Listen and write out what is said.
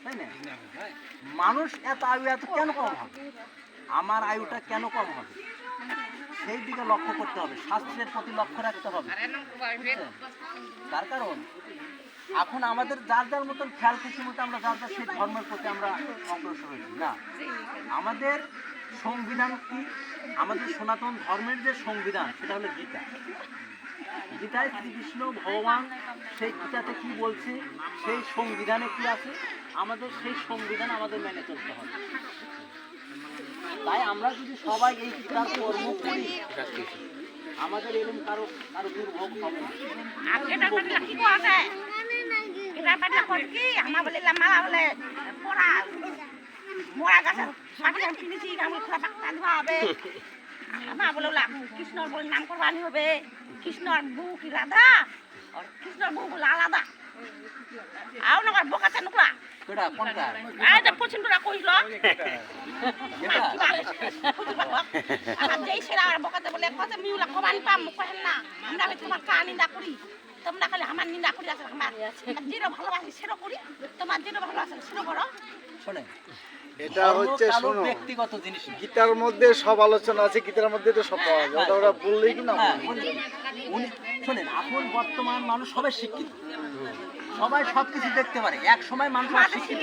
তাই না? মানুষ এত আয়ু এত কেন কম হবে? আমার আয়ুটা কেন কম হবে? সেই দিকে লক্ষ্য করতে হবে, স্বাস্থ্যের প্রতি লক্ষ্য রাখতে হবে। তার কারণ এখন আমাদের যার যার মতন খেয়াল খুশি মতো আমরা যার যার সেই ধর্মের প্রতি আমরা অগ্রসর হয়েছি না। আমাদের সংবিধান কি? আমাদের সনাতন ধর্মের যে সংবিধান সেটা হলো গীতা। গীতায় শ্রীকৃষ্ণ ভগবান সেই গীতাতে কি বলছে, সেই সংবিধানে কি আছে, আমাদের সেই সংবিধান আমাদের মেনে চলতে হবে। তাই আমরা যদি সবাই এই গীতার কর্ম করি, আমাদের এরকম কারো কারো দুর্ভোগ হবে না। মরা গাছের মাটি কিনেছি হবে, মা বলে কৃষ্ণর বলে নাম করবানি হবে, কৃষ্ণর বউ কি রাধা আর কৃষ্ণর বউ বলে আলাদা। আও না বোকাছে নুকরা কোটা কোনটা আজ পছন্দরা কইল আর যেই সেরা আর বোকাতে বলে কত মিউলা কমানি পাম কহেন না, আমরা তোমার কানি না করি, তোমরা খালি আমার নিন্দা করি আছে, আমার যেটা ভালোবাসি সেটা করি, তোমার যেটা ভালোবাসে সেটা করো। শোনে, এটা হচ্ছে শোনো, ব্যক্তিগত জিনিস না। গীতার মধ্যে সব আলোচনা আছে, গীতার মধ্যে তো সব পাওয়া যায়, ওটা ওরা বললেই কি না। উনি শোনেন, এখন বর্তমান মানুষ সবাই শিক্ষিত, সবাই সবকিছু দেখতে পারে। এক সময় মানুষ শিক্ষিত